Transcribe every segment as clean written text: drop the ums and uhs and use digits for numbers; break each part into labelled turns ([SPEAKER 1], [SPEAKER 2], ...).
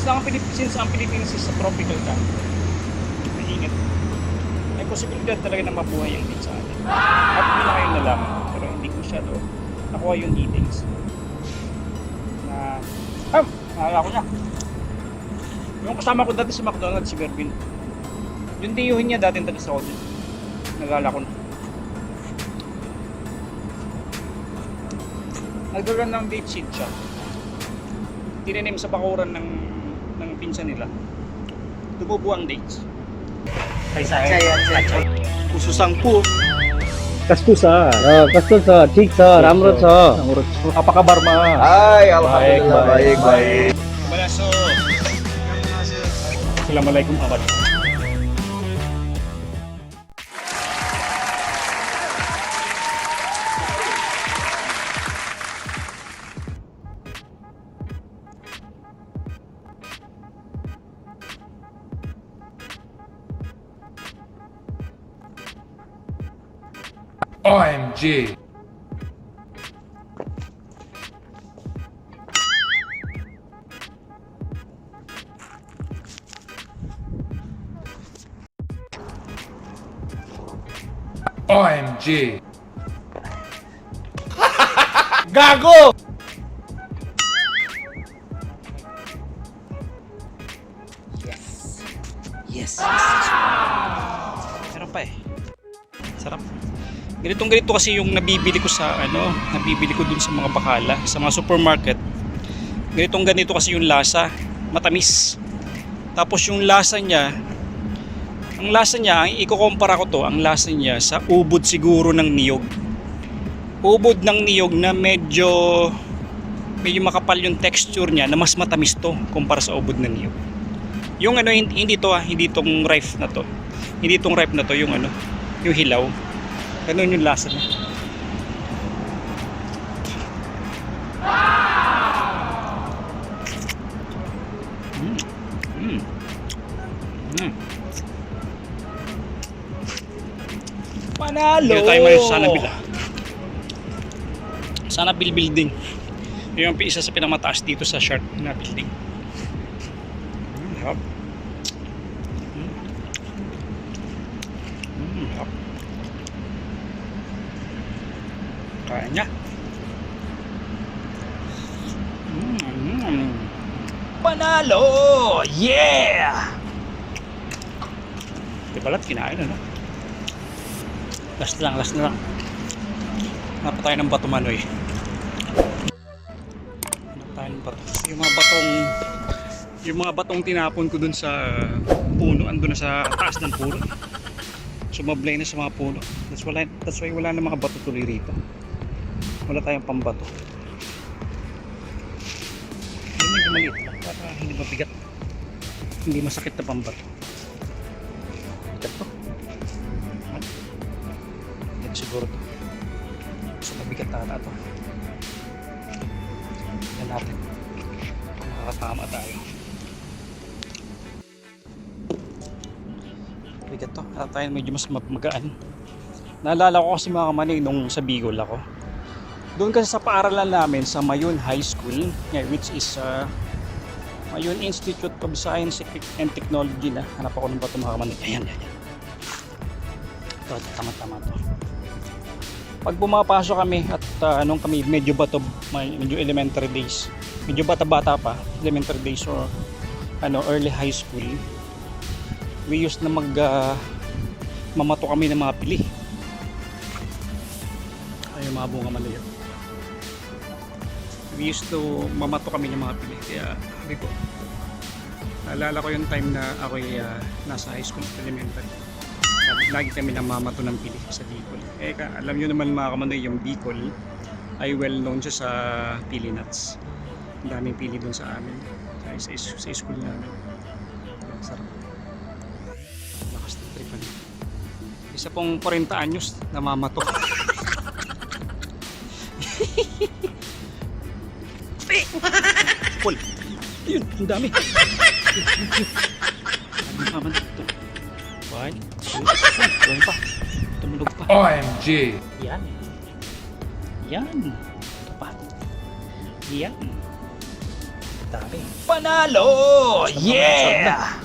[SPEAKER 1] Since ang Pilipinas is a tropical country, mainit, may posibilidad talaga na mabuhay yung din sa atin. At hindi na kayo nalaman, pero hindi ko siya nakuha yung details. Naalala ko niya. Yung kasama ko dati sa McDonald's, si Mervin. Yung tiyuhin niya dati taga sa Saudi. Nagala ko na. Nagkaroon ng date sheet siya. Tinanim sa bakuran ng pinsan nila. Tumubo ang dates.
[SPEAKER 2] कुसुसाङपु
[SPEAKER 3] कस्तो छ कस्तो छ ठिक छ राम्रो छ
[SPEAKER 2] apa kabar ma?
[SPEAKER 4] Hai, alhamdulillah baik.
[SPEAKER 1] Balaso. Assalamualaikum Ahmad.
[SPEAKER 5] OMG. OMG.
[SPEAKER 2] Gago!
[SPEAKER 1] Yes. Meron pa eh. Sarap. Ganito kasi yung nabibili ko dun sa mga bakala, sa mga supermarket. Ganito kasi yung lasa, matamis. Tapos yung lasa niya, ang ikukumpara ko to, ang lasa niya sa ubod siguro ng niyog. Ubod ng niyog na medyo makapal yung texture niya, na mas matamis to kumpara sa ubod ng niyog. Yung hindi tong ripe na to. Hindi tong ripe na to, yung yung hilaw. Ganun yung lasa niya. Panalo! Dito tayo malis sa Sanabil. Sanabil building. Yung isa sa pinamataas dito sa Shark na building. Harap. Harap. Kaya niya. Panalo! Yeah! Di balat, kinain na. Last na lang. Hanap tayo ng bato manoy. Hanap tayo ng bato. Yung mga batong tinapon ko dun sa puno, andun na sa taas ng puno. Sumablay na sa mga puno. That's why wala na mga bato tuloy rito. Wala tayong pambato. Hindi maliit lang para hindi mabigat. Hindi masakit na pambato. Bigat to. Yan siguro to. So mabigat na to. Yan natin. Makakatama tayo. Bigat to. At tayo medyo mas magaan. Naalala ko kasi mga kamanay nung sa Bicol ako. Doon kasi sa paaralan namin sa Mayon High School, which is Mayon Institute of Science and Technology na. Hanap ako ng bato mga kamanay. Ayan. Ito, tama to. Pag pumapasok kami at kami medyo elementary days. Medyo bata pa, elementary days or early high school. We used na mamato kami ng mga pili. Ayun mga bunga man yun. We used to mamato kami ng mga pili. Kaya sabi ko, naalala ko yung time na ako nasa high school, elementary. Lagi kami namamato ng pili sa Bicol. Alam nyo naman mga kamanoy, yung Bicol ay well known siya sa pili nuts. Ang daming pili doon sa amin, sa school namin. Sarap. Lakas ng tripan. Isa pong 40 anyos namamato. Paul, ayun, ang dami. Ang naman ito. One, two, doon pa. Tumulog pa.
[SPEAKER 5] OMG.
[SPEAKER 1] Yan. Ito pa. Yan. Dami. Panalo! Yeah!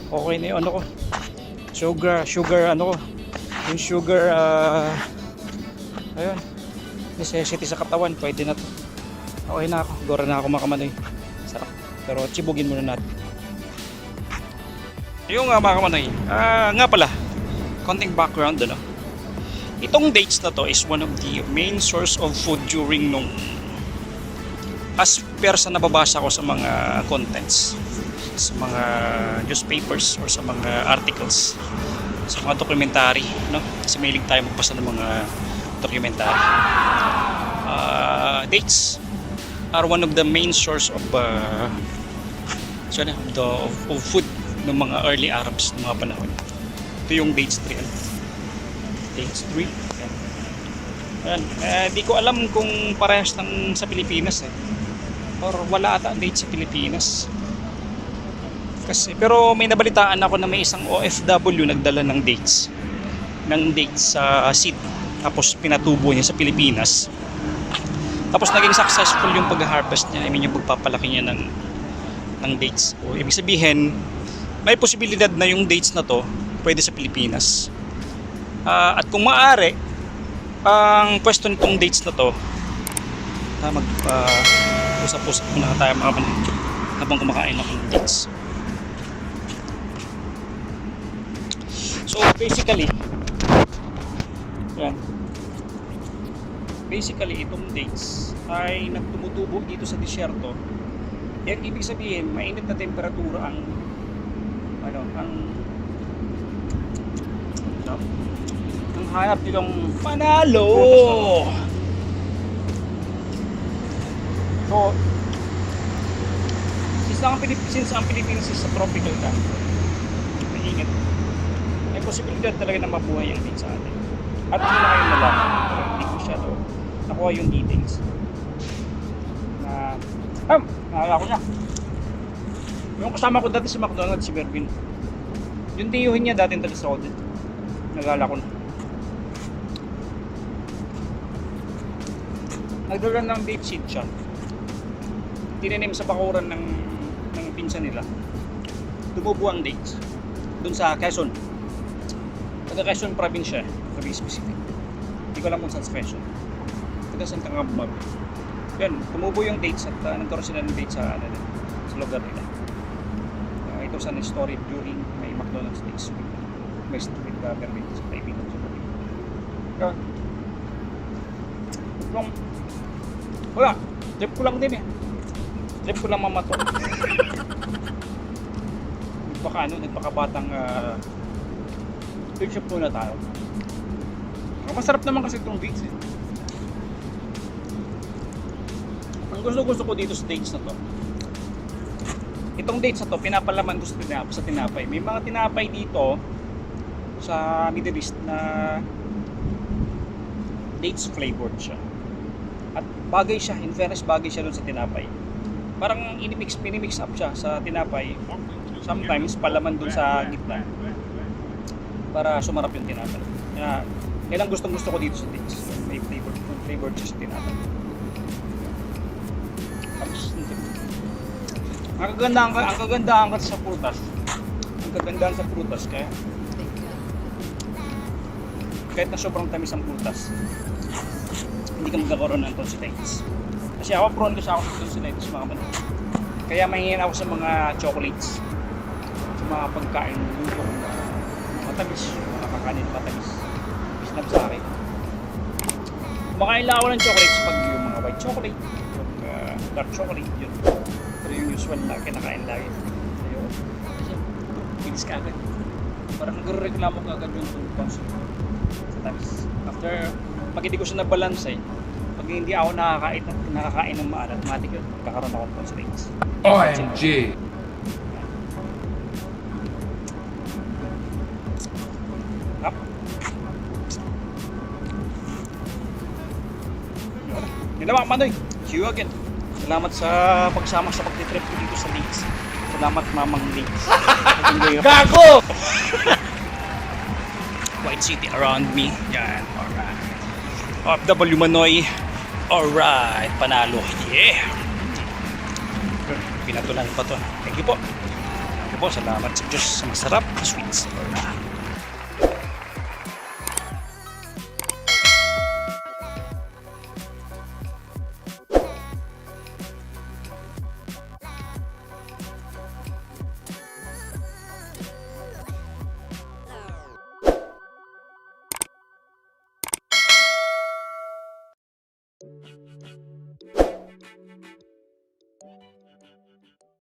[SPEAKER 1] Okay na yung ano ko. Sugar, ano ko. Yung sugar, ayun. Necessity sa katawan, pwede na to. Okay na ako, gora na ako makamanoy. Sarap. Pero chibugin muna natin. Yung mga kamanoy, nga pala, konting background ano. Itong dates na to is one of the main source of food during nung as per sa nababasa ko sa mga contents, sa mga newspapers or sa mga articles, sa mga documentary, no? Kasi mahilig tayo magbasa ng mga documentary. Dates are one of the main source of of food ng mga early Arabs ng mga panahon. Ito yung dates 3. Dates 3. Ayan. Di ko alam kung parehas ng sa Pilipinas or wala ata dates sa Pilipinas. Kasi, pero may nabalitaan ako na may isang OFW nagdala ng dates sa seed, tapos pinatubo niya sa Pilipinas, tapos naging successful yung pag-harvest niya. I mean yung pagpapalaki niya ng dates. O ibig sabihin may posibilidad na yung dates na to pwede sa Pilipinas. At kung maaari, ang pwesto nitong dates na to, usap-usap muna tayo mga kapatid habang kumakain ako ng dates. So basically, yan. Basically itong dates ay nagtumutubo dito sa disyerto. Yan ibig sabihin, mainit na temperatura ang hanap nilang panalo. So, since ang Pilipinas is sa tropical country, mainit, may posibilidad talaga na mabuhay ang dates sa atin. At hindi na kayo nalaman, hindi ko siya nakuha yung details. Naalala ko niya. Yung kasama ko dati sa McDonald's, si Mervin. Yung tiyuhin niya dati taga sa audit. Nagala ko na. Nagdala ng date sheet siya. Tinanim sa bakuran ng pinsan nila. Tumubo ang dates. Doon sa Quezon. Taga Quezon province siya. To be specific. Hindi ko alam kung saan sa Quezon. Taga Santa Cambab. Yan, tumubo yung dates at nagkaroon sila ng dates sa lugar nila. Ito sa story during may McDonald's dates with Mervin sa kaibigan sa Mervin. Wala, trip ko lang din trip ko lang mamato. Nagpakabatang picture muna tayo. Masarap naman kasi itong dates Ang gusto ko dito sa dates na to, itong dates na to, pinapalaman ko sa tinapay. May mga tinapay dito sa Middle East na dates flavored siya. At bagay siya, in fairness, bagay siya doon sa tinapay. Parang minimix up siya sa tinapay. Sometimes palaman doon sa gitna para sumarap yung tinapay. Yan ang gustong gusto ko dito sa dates. May flavored siya sa tinapay. Ang kagandahan sa prutas. Kahit na sobrang tamis ang prutas, hindi ka magkakaroon ng tonsillitis. Kasi ako prone ko sa tonsillitis mga kapatid. Kaya mahingin ako sa mga chocolates, sa mga pagkain yung matamis, mga kakanin matamis. Snap sa akin. Kumakain lang ako ng chocolates pag yung mga white chocolate, yung dark chocolate, yun. Pero yung usual na kinakain lagi. Ayun. Bilis ka agad. Parang nagre-reklamo ka agad yung tonsillitis. After pag hindi ko siya na-balance pag hindi ako nakakain ng maalat, automatic yun, kakaroon ako ng tonsillitis.
[SPEAKER 5] OMG!
[SPEAKER 1] Up. Ginawa ka Manoy. See you again. Salamat sa pagsama sa pagtitrip ko dito sa dates. Salamat mamang dates.
[SPEAKER 2] Gago!
[SPEAKER 1] White city around me. Yan. Alright. OFW Manoy. Alright. Panalo. Yeah. pinatulan pa to. Thank you po. Thank you po. Salamat sa Diyos sa masarap na sweets.